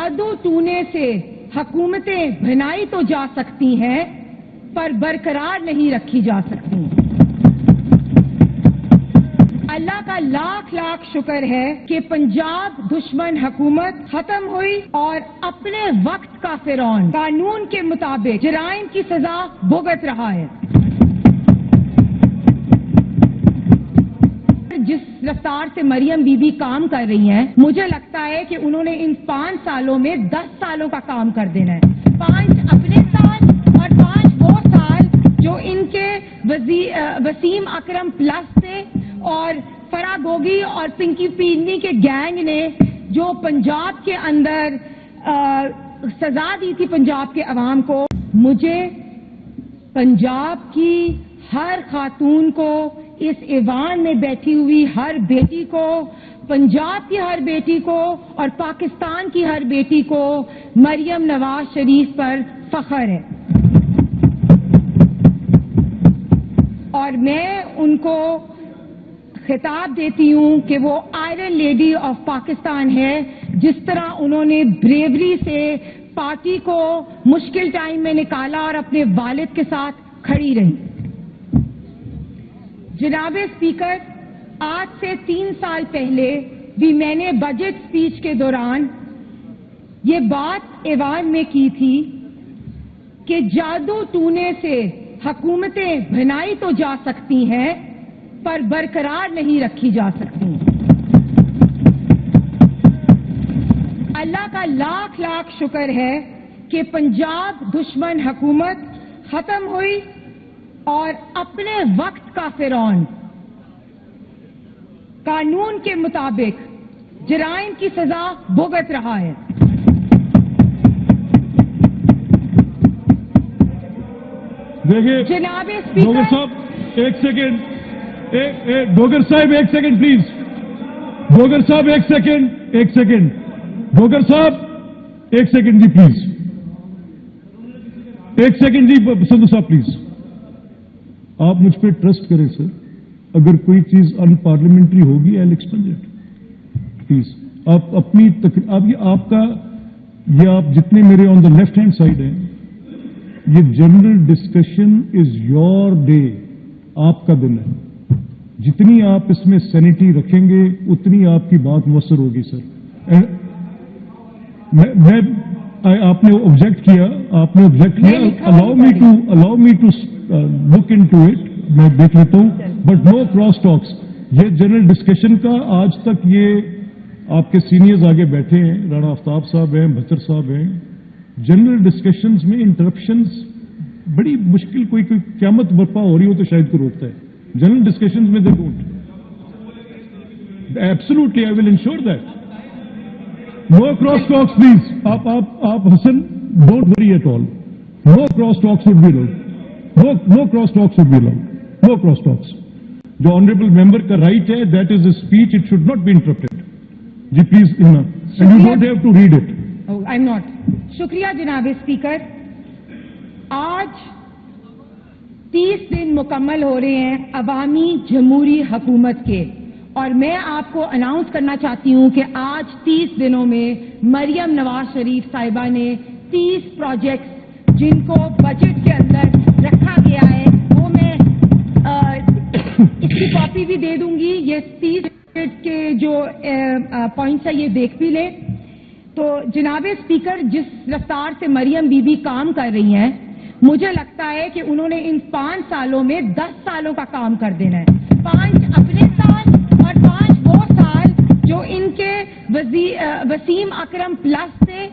جادو ٹونے سے حکومتیں بنائی تو جا سکتی ہیں پر برقرار نہیں رکھی جا سکتی۔ اللہ کا لاکھ لاکھ شکر ہے کہ پنجاب دشمن حکومت ختم ہوئی اور اپنے وقت کا فرعون قانون کے مطابق جرائم کی سزا بھگت رہا ہے۔ جس رفتار سے مریم بی بی کام کر رہی ہیں، مجھے لگتا ہے کہ انہوں نے ان 5 سالوں میں 10 سالوں کا کام کر دینا ہے۔ 5 اپنے سال اور 5 وہ سال جو ان کے وسیم اکرم پلس سے اور فرا گوگی اور پنکی پیڈنی کے گینگ نے جو پنجاب کے اندر سزا دی تھی پنجاب کے عوام کو، مجھے پنجاب کی ہر خاتون کو، اس ایوان میں بیٹھی ہوئی ہر بیٹی کو، پنجاب کی ہر بیٹی کو اور پاکستان کی ہر بیٹی کو مریم نواز شریف پر فخر ہے، اور میں ان کو خطاب دیتی ہوں کہ وہ آئرن لیڈی آف پاکستان ہے۔ جس طرح انہوں نے بریوری سے پارٹی کو مشکل ٹائم میں نکالا اور اپنے والد کے ساتھ کھڑی رہی۔ جناب اسپیکر، آج سے 3 سال پہلے بھی میں نے بجٹ سپیچ کے دوران یہ بات ایوان میں کی تھی کہ جادو ٹونے سے حکومتیں بنائی تو جا سکتی ہیں پر برقرار نہیں رکھی جا سکتی۔ اللہ کا لاکھ لاکھ شکر ہے کہ پنجاب دشمن حکومت ختم ہوئی اور اپنے وقت کا فرعون قانون کے مطابق جرائم کی سزا بھگت رہا ہے۔ دیکھیے جناب اسپیکر، ڈوگر صاحب ایک سیکنڈ، ڈوگر صاحب ایک سیکنڈ پلیز، ڈوگر صاحب ایک سیکنڈ، ڈوگر صاحب ایک سیکنڈ جی پلیز، ایک سیکنڈ جی سندھو صاحب پلیز، آپ مجھ پہ ٹرسٹ کریں سر، اگر کوئی چیز ان پارلیمنٹری ہوگی آئی ایکسپینڈ اٹ پلیز۔ آپ اپنی آپ کا یہ آپ جتنے میرے آن دا لیفٹ ہینڈ سائڈ ہیں، یہ general discussion is your day, آپ کا دن ہے، جتنی آپ اس میں سینٹی رکھیں گے اتنی آپ کی بات مؤثر ہوگی سر۔ میں آپ نے آبجیکٹ کیا، allow me to look into it, میں دیکھ لیتا ہوں، بٹ نو کراس ٹاکس۔ یہ جنرل ڈسکشن کا آج تک یہ آپ کے سینئرز آگے بیٹھے ہیں، رانا آفتاب صاحب ہیں، بچر صاحب ہیں، جنرل ڈسکشنز میں انٹرپشنز بڑی مشکل، کوئی قیامت برپا ہو رہی ہو تو شاید کو روکتا ہے، جنرل ڈسکشنز میں they don't. Absolutely I will ensure that no cross talks please. آپ Hassan don't worry at all, no cross talks would be allowed, no cross talks would be allowed, no cross talks. جو honourable member کا right ہے، that is a speech, it should not be interrupted جی please, and you don't have to read it. I am not. شکریہ جناب speaker, آج 30 دن مکمل ہو رہے ہیں عوامی جمہوری حکومت کے، اور میں آپ کو اناؤنس کرنا چاہتی ہوں کہ آج 30 دنوں میں مریم نواز شریف صاحبہ نے 30 پروجیکٹس جن کو بجٹ کے اندر رکھا گیا ہے، وہ میں اس کی کاپی بھی دے دوں گی، یہ 30 کے جو پوائنٹس ہیں یہ دیکھ بھی لیں۔ تو جناب اسپیکر، جس رفتار سے مریم بی بی کام کر رہی ہیں، مجھے لگتا ہے کہ انہوں نے ان 5 سالوں میں 10 سالوں کا کام کر دینا ہے۔ 5 اپنے سال اور 5 وہ سال جو ان کے وسیم اکرم پلس سے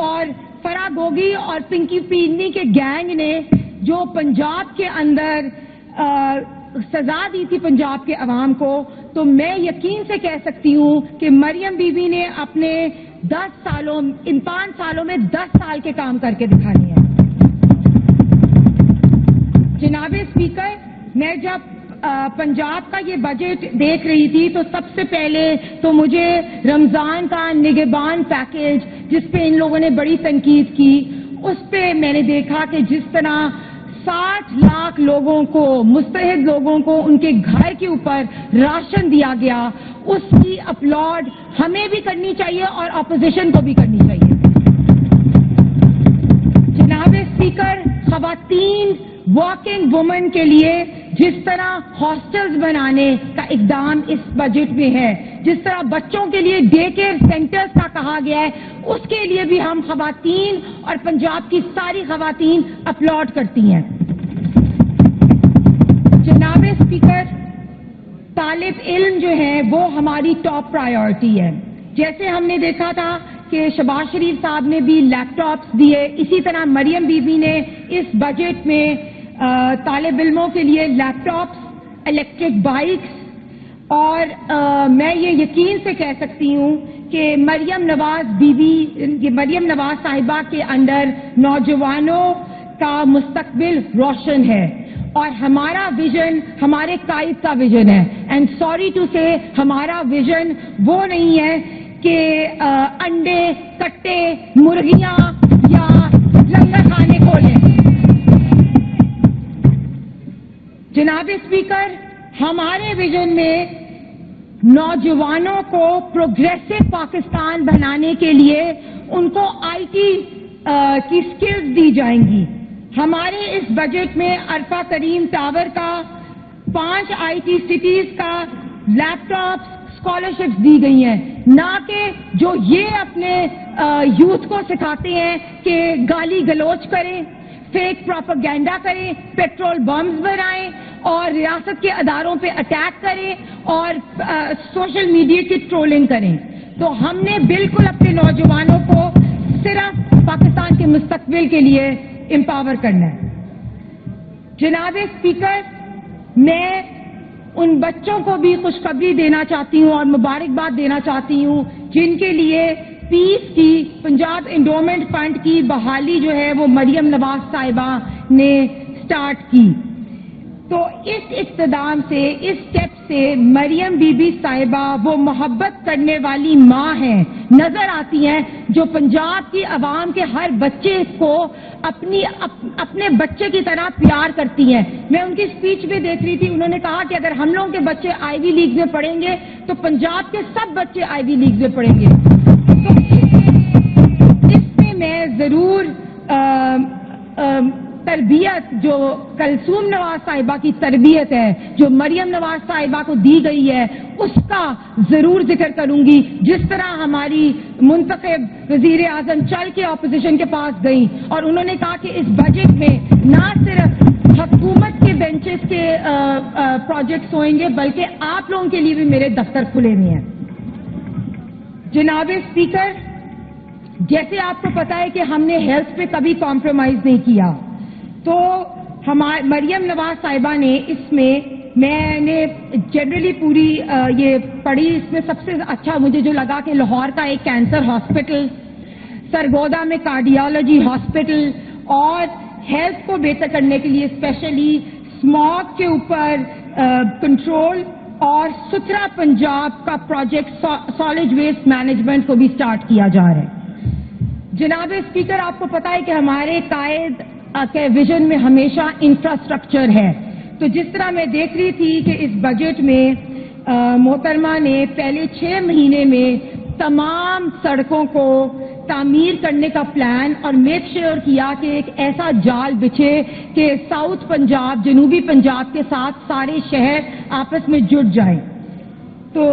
اور فرا گوگی اور پنکی پیڈنی کے گینگ نے جو پنجاب کے اندر سزا دی تھی پنجاب کے عوام کو، تو میں یقین سے کہہ سکتی ہوں کہ مریم بی بی نے اپنے 10 سالوں، ان 5 سالوں میں 10 سال کے کام کر کے دکھانی ہے۔ جناب اسپیکر، میں جب پنجاب کا یہ بجٹ دیکھ رہی تھی تو سب سے پہلے تو مجھے رمضان کا نگہبان پیکیج، جس پہ ان لوگوں نے بڑی تنقید کی، اس پہ میں نے دیکھا کہ جس طرح 60 لاکھ لوگوں کو، مستحق لوگوں کو ان کے گھر کے اوپر راشن دیا گیا، اس کی اپلوڈ ہمیں بھی کرنی چاہیے اور اپوزیشن کو بھی کرنی چاہیے۔ वर्किंग वुमन के लिए जिस तरह हॉस्टल्स बनाने का इकदाम इस बजट में है, जिस तरह बच्चों के लिए डे केयर सेंटर्स का कहा गया है, उसके लिए भी हम खवातीन और पंजाब की सारी खवातीन अपलॉड करती हैं। जनाब स्पीकर, तालिब इल्म जो है वो हमारी टॉप प्रायोरिटी है। जैसे हमने देखा था कि शहबाज शरीफ साहब ने भी लैपटॉप्स दिए, इसी तरह मरियम बीबी ने इस बजट में तालिब इल्मों के लिए लैपटॉप्स, इलेक्ट्रिक बाइक्स और मैं ये यकीन से कह सकती हूँ कि मरियम नवाज साहिबा के अंडर नौजवानों का मुस्तकबिल रोशन है और हमारा विजन हमारे कायद का विजन है। एंड सॉरी टू से हमारा विजन वो नहीं है कि अंडे, कट्टे, मुर्गियां या लंगर खाने खोलें। जनाब स्पीकर, हमारे विजन में नौजवानों को प्रोग्रेसिव पाकिस्तान बनाने के लिए उनको आईटी की स्किल्स दी जाएंगी। हमारे इस बजट में अरफा करीम टावर का 5 आईटी सिटीज का लैपटॉप स्कॉलरशिप्स दी गई हैं, ना कि जो ये अपने यूथ को सिखाते हैं कि गाली गलोच करें, फेक प्रोपेगेंडा करें, पेट्रोल बम्स बनाएं और रियासत के अदारों पे अटैक करें और सोशल मीडिया की ट्रोलिंग करें। तो हमने बिल्कुल अपने नौजवानों को सिर्फ पाकिस्तान के मुस्तकबिल के लिए एम्पावर करना है। जनाब स्पीकर, मैं उन बच्चों को भी खुशखबरी देना चाहती हूँ और मुबारकबाद देना चाहती हूँ जिनके लिए पीस की पंजाब एंडोमेंट फंड की बहाली जो है वो मरियम नवाज साहिबा ने स्टार्ट की। तो इस इक़्तिदाम से, इस स्टेप से मरियम बीबी साहिबा वो मोहब्बत करने वाली माँ हैं, नजर आती हैं जो पंजाब की आवाम के हर बच्चे को अपने बच्चे की तरह प्यार करती हैं। मैं उनकी स्पीच भी देख रही थी, उन्होंने कहा कि अगर हम लोगों के बच्चे आईवी लीग में पढ़ेंगे तो पंजाब के सब बच्चे आईवी लीग में पढ़ेंगे। तो इसमें मैं जरूर तरबियत जो कलसूम नवाज साहिबा की तरबियत है, जो मरियम नवाज साहिबा को दी गई है, उसका जरूर जिक्र करूंगी। जिस तरह हमारी मुंतखब वजीर आजम चल के ऑपोजिशन के पास गई और उन्होंने कहा कि इस बजट में ना सिर्फ हुकूमत के बेंचेस के प्रोजेक्ट्स होंगे बल्कि आप लोगों के लिए भी मेरे दफ्तर खुले हुए हैं। जनाब स्पीकर, जैसे आपको पता है कि हमने हेल्थ पे कभी कॉम्प्रोमाइज नहीं किया, तो हमारे मरियम नवाज साहिबा ने इसमें, मैंने जनरली पूरी ये पढ़ी, इसमें सबसे अच्छा मुझे जो लगा कि लाहौर का एक कैंसर हॉस्पिटल, सरगोदा में कार्डियोलॉजी हॉस्पिटल और हेल्थ को बेहतर करने के लिए स्पेशली स्मॉग के ऊपर कंट्रोल और सुथरा पंजाब का प्रोजेक्ट सॉलिड वेस्ट मैनेजमेंट को भी स्टार्ट किया जा रहा है। जनाब स्पीकर, आपको पता है कि हमारे कायद के विजन में हमेशा इंफ्रास्ट्रक्चर है। तो जिस तरह मैं देख रही थी कि इस बजट में मोहतरमा ने पहले 6 महीने में तमाम सड़कों को तामीर करने का प्लान और मेक श्योर किया कि एक ऐसा जाल बिछे कि साउथ पंजाब, जनूबी पंजाब के साथ सारे शहर आपस में जुड़ जाएं। तो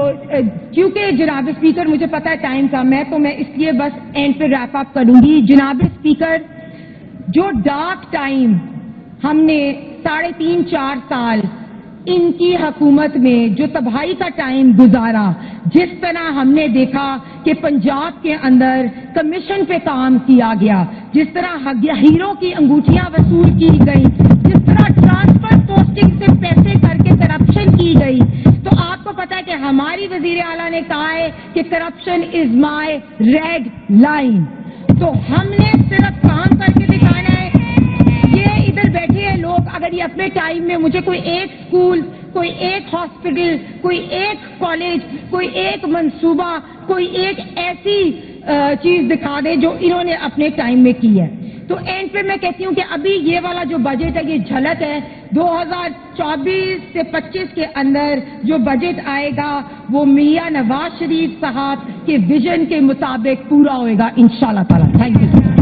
क्योंकि जनाब स्पीकर मुझे पता है टाइम कम है, तो मैं इसलिए बस एंड पे रैप अप करूंगी। जनाब स्पीकर, जो डार्क टाइम हमने 3.5-4 साल इनकी हुकूमत में जो तबाही का टाइम गुजारा, जिस तरह हमने देखा कि पंजाब के अंदर कमीशन पे काम किया गया, जिस तरह हीरों की अंगूठियां वसूल की गई, जिस तरह ट्रांसफर पोस्टिंग से पैसे करके करप्शन की गई, तो आपको पता है कि हमारी वजीर आला ने कहा है कि corruption is my red line. तो हमने सिर्फ काम करके दिखाना है। ये इधर बैठे हैं लोग, अगर ये अपने टाइम में मुझे कोई एक स्कूल, कोई एक हॉस्पिटल, कोई एक कॉलेज, कोई एक मंसूबा, कोई एक ऐसी चीज दिखा दे जो इन्होंने अपने टाइम में की है। तो एंड पे मैं कहती हूँ कि अभी ये वाला जो बजट है ये झलक है। 2024 से 25 के अंदर जो बजट आएगा वो मियां नवाज शरीफ साहब के विजन के मुताबिक पूरा होएगा इंशाल्लाह ताला। Thank you.